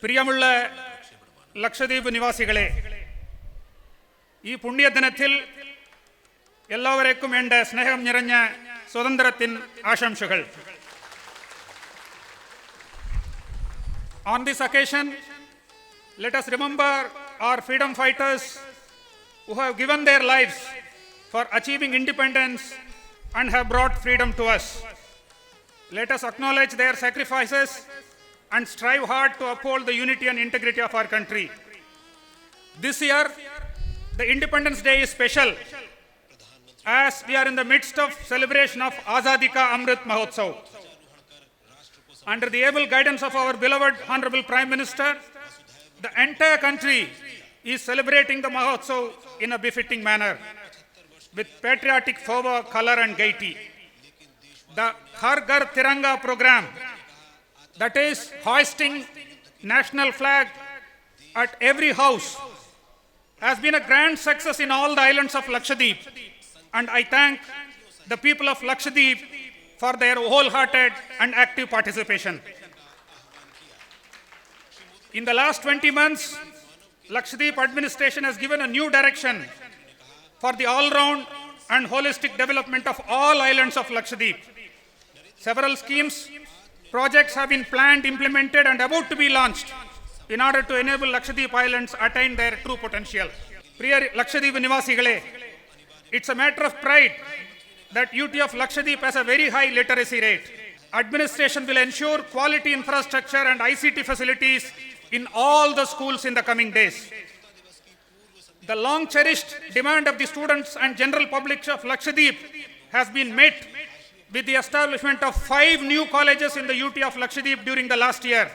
പ്രിയമുള്ള ലക്ഷദ്വീപ് നിവാസികളെ, ഈ പുണ്യദിനത്തിൽ എല്ലാവർക്കും എൻ്റെ സ്നേഹം നിറഞ്ഞ സ്വതന്ത്രത്തിൻ ആശംസകൾ. On this occasion, let us remember our freedom fighters who have given their lives for achieving independence and have brought freedom to us. Let us acknowledge their sacrifices and strive hard to uphold the unity and integrity of our country. This year, the Independence Day is special as we are in the midst of celebration of Azadi Ka Amrit Mahotsav. Under the able guidance of our beloved Honorable Prime Minister, the entire country is celebrating the Mahotsav in a befitting manner with patriotic fervor, color and gaiety. The Har Ghar Tiranga program, that is hoisting national flag at every house, has been a grand success in all the islands of Lakshadweep, and I thank the people of Lakshadweep for their wholehearted and active participation. In the last 20 months, Lakshadweep administration has given a new direction for the all-round and holistic development of all islands of Lakshadweep. Several schemes, projects have been planned, implemented and about to be launched in order to enable Lakshadweep Islands attain their true potential. Priya Lakshadweep Nivasigale, it's a matter of pride that UT of Lakshadweep has a very high literacy rate. Administration will ensure quality infrastructure and ICT facilities in all the schools in the coming days. The long-cherished demand of the students and general public of Lakshadweep has been met with the establishment of 5 new colleges in the UT of Lakshadweep during the last year,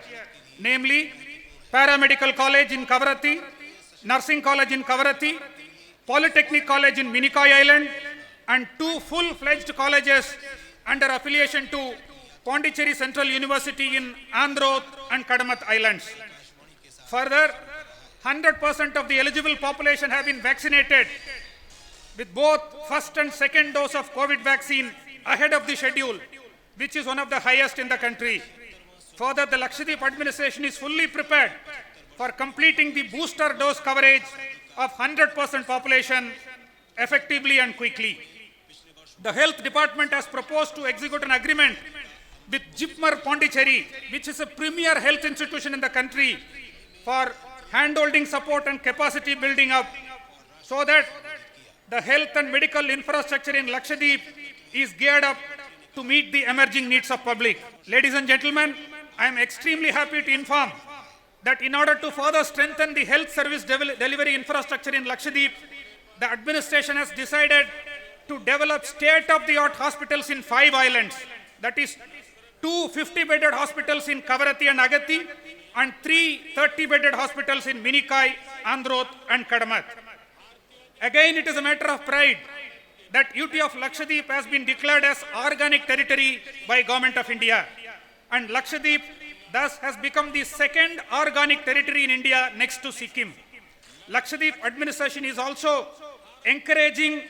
namely Paramedical College in Kavaratti, Nursing College in Kavaratti, Polytechnic College in Minikai Island, and 2 full-fledged colleges under affiliation to Pondicherry Central University in Androth and Kadamath Islands. Further, 100% of the eligible population have been vaccinated with both first and second dose of COVID vaccine ahead of the schedule, which is one of the highest in the country. Further, the Lakshadweep administration is fully prepared for completing the booster dose coverage of 100% population effectively and quickly. The Health Department has proposed to execute an agreement with Jipmer Pondicherry, which is a premier health institution in the country, for handholding support and capacity building up so that the health and medical infrastructure in Lakshadweep is geared up to meet the emerging needs of public. Ladies and gentlemen, I am extremely happy to inform that in order to further strengthen the health service delivery infrastructure in Lakshadweep, the administration has decided to develop state-of-the-art hospitals in 5 islands. That is 2 50-bedded hospitals in Kavaratti and Agathi and 3 30-bedded hospitals in Minikai, Androth and Kadamath. Again, it is a matter of pride that UT of Lakshadweep has been declared as organic territory by Government of India, and Lakshadweep thus has become the second organic territory in India next to Sikkim. Lakshadweep administration is also encouraging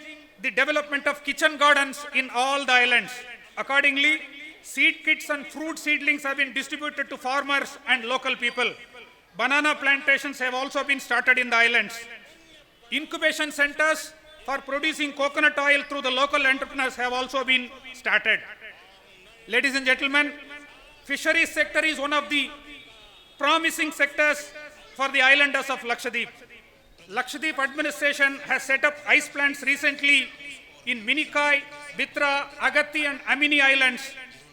the development of kitchen gardens in all the islands. Accordingly, seed kits and fruit seedlings have been distributed to farmers and local people. Banana plantations have also been started in the islands. Incubation centers for producing coconut oil through the local entrepreneurs have also been started. Ladies and gentlemen, fisheries sector is one of the promising sectors for the islanders of Lakshadweep. Lakshadweep administration has set up ice plants recently in Minikai, Bitra, Agathi and Amini Islands,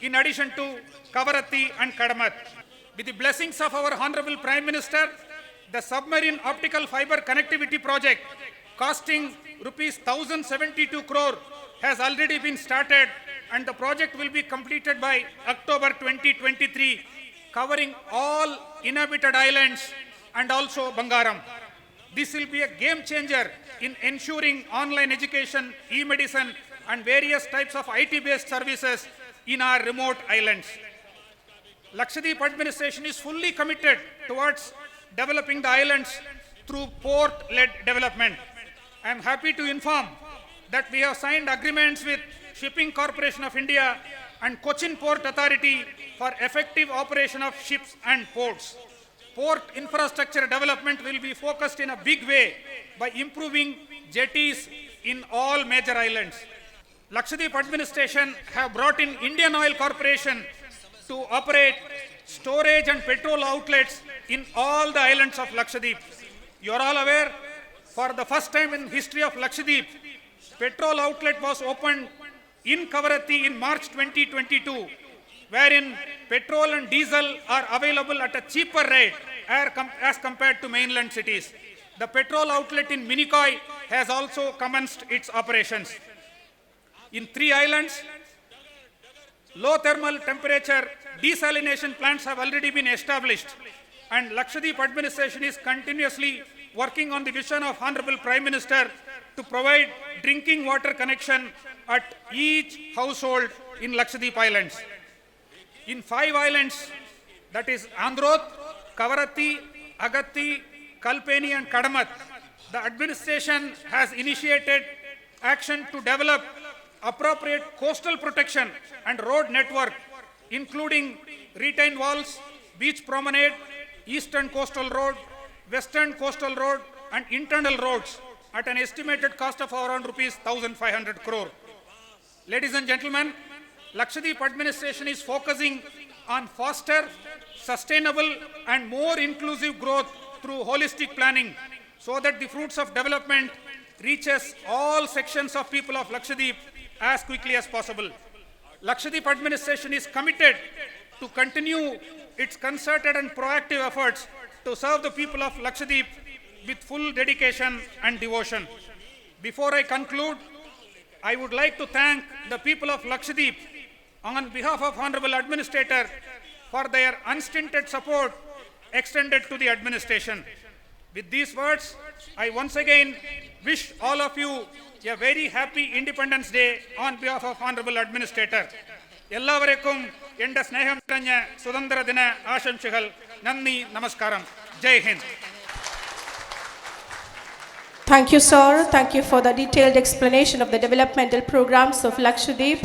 in addition to Kavaratti and Kadamath. With the blessings of our Honorable Prime Minister, the submarine optical fiber connectivity project costing rupees 1,072 crore has already been started, and the project will be completed by October 2023, covering all inhabited islands and also Bangaram. This will be a game changer in ensuring online education, e-medicine and various types of IT-based services in our remote islands. Lakshadweep administration is fully committed towards developing the islands through port-led development. I am happy to inform that we have signed agreements with Shipping Corporation of India and Cochin Port Authority for effective operation of ships and ports. port infrastructure development will be focused in a big way by improving jetties in all major islands. Lakshadweep administration have brought in Indian Oil Corporation to operate storage and petrol outlets in all the islands of Lakshadweep. You are all aware, for the first time in history of Lakshadweep, petrol outlet was opened in Kavaratti in March 2022, wherein petrol and diesel are available at a cheaper rate as compared to mainland cities. The petrol outlet in Minicoy has also commenced its operations. In 3 islands, low thermal temperature desalination plants have already been established, and Lakshadweep administration is continuously working on the vision of Honorable Prime Minister to provide drinking water connection at each household in Lakshadweep Islands. In 5 islands, that is Androth, Kavaratti, Agatti, Kalpeni and Kadamat, the administration has initiated action to develop appropriate coastal protection and road network, including retaining walls, beach promenade, eastern coastal road, western coastal road and internal roads at an estimated cost of around rupees 1,500 crore. Ladies and gentlemen, Lakshadweep administration is focusing on faster, sustainable and more inclusive growth through holistic planning so that the fruits of development reaches all sections of people of Lakshadweep as quickly as possible. Lakshadweep administration is committed to continue its concerted and proactive efforts to serve the people of Lakshadweep with full dedication and devotion. Before I conclude, I would like to thank the people of Lakshadweep on behalf of Honorable Administrator for their unstinted support extended to the administration. With these words, I once again wish all of you a very happy Independence Day on behalf of Honorable Administrator. എല്ലാവർക്കും എൻ്റെ സ്നേഹം നിറഞ്ഞ സ്വതന്ത്ര ദിന ആശംസകൾ. നന്ദി, നമസ്കാരം. ജയ് Hind. Thank you, sir. Thank you for the detailed explanation of the developmental programs of Lakshadweep.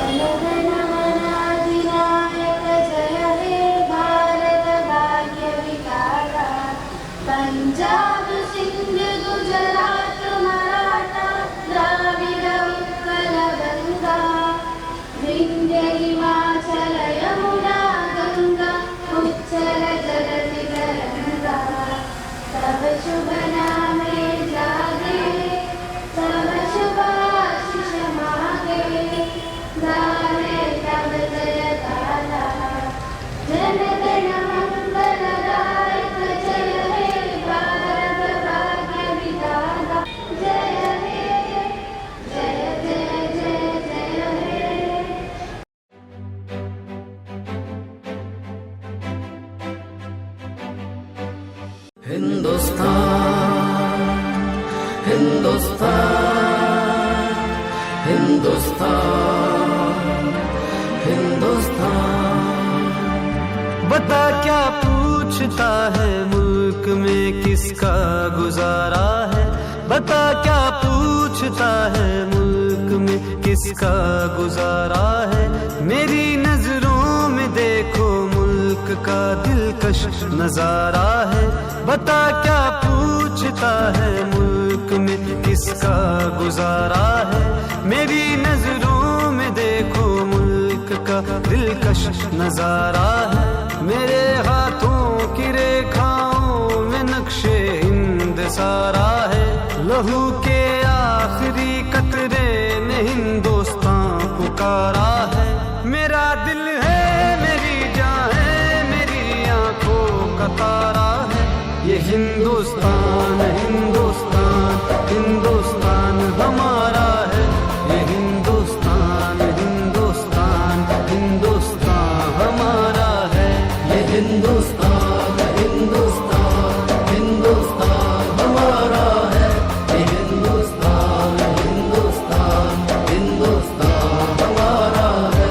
जनगणमनाधिनायक जय हे भारत भाग्य विधाता पंजाब सिंध गुजरात मराठा द्राविड उत्कल गंगा विंध्य हिमाचल यमुना गंगा उच्चल जगति तरंगा तब शुभ नामे जागे तब शुभ आशीष मागे गावे तब जय गाथा जन गण मंगलदायक जय हे भारत भाग्य विधाता जय हे जय जय जय जय हे हिंदुस्तान हिंदुस्तान हिंदुस्तान हिंदुस्तान। बता क्या पूछता है मुल्क में किसका गुजारा है, बता क्या पूछता है मुल्क में किसका गुजारा है। मेरी नजरों में देखो मुल्क का दिलकश नजारा है, बता क्या पूछता है मुल्क में किसका गुजारा है। मेरी नजरों में देखो मुल्क का दिलकश नजारा है। मेरे हाथों की रेखाओं में नक्शे हिंद सारा है। लहू के आखिरी कतरे ने हिंदुस्तान पुकारा है। मेरा दिल है मेरी जान है मेरी आंखों का तारा है। ये हिंदुस्तान हिंदुस्तान हिंदुस्तान हमारा है। ये हिंदुस्तान हिंदुस्तान हिंदुस्तान हमारा है। ये हिंदुस्तान हिंदुस्तान हिंदुस्तान हमारा है। ये हिंदुस्तान हिंदुस्तान हिंदुस्तान हमारा है।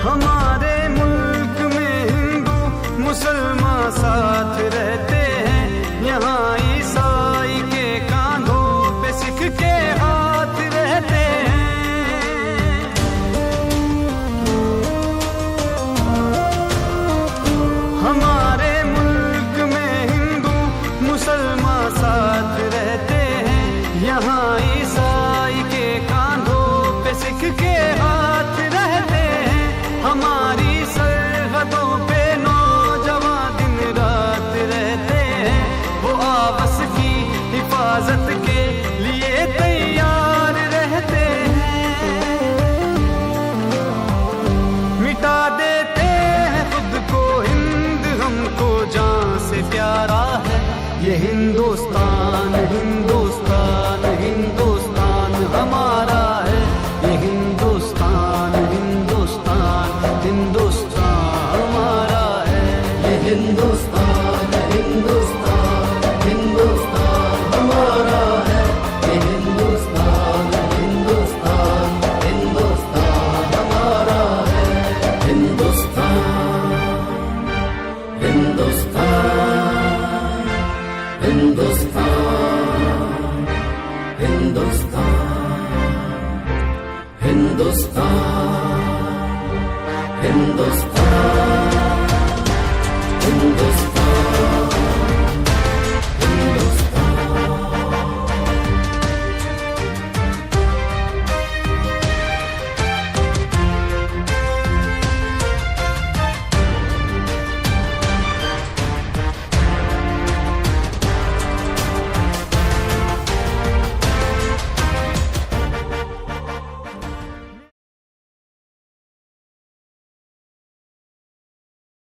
हमारे मुल्क में हिंदू मुसलमान साथ रहते हैं। यहाँ ईसाई के कांधों पे सिख के हाथ रहते हैं। हमारे मुल्क में हिंदू मुसलमान साथ रहते हैं। यहाँ ईसाई के कांधों पे सिख के हाथ रहते हैं। हमारी सरहदों पे नौजवान दिन रात रहते हैं। वो आपस की हिफाजत के लिए तैयार रहते हैं। मिटा देते हैं खुद को हिंद हमको जान से प्यारा है। ये हिंदुस्तान हिंदुस्तान हिंदुस्तान हमारा है। ये हिंदुस्तान हिंदुस्तान हिंदुस्तान हमारा है। ये हिंदुस्तान हिंदुस्तान हिंदुस्तान हमारा है। ये हिंदुस्तान हिंदुस्तान हिंदुस्तान हमारा है। हिंदुस्तान हिंदुस्तान हिंदुस्तान हिंदुस्तान हिंदुस्तान हिंदुस्तान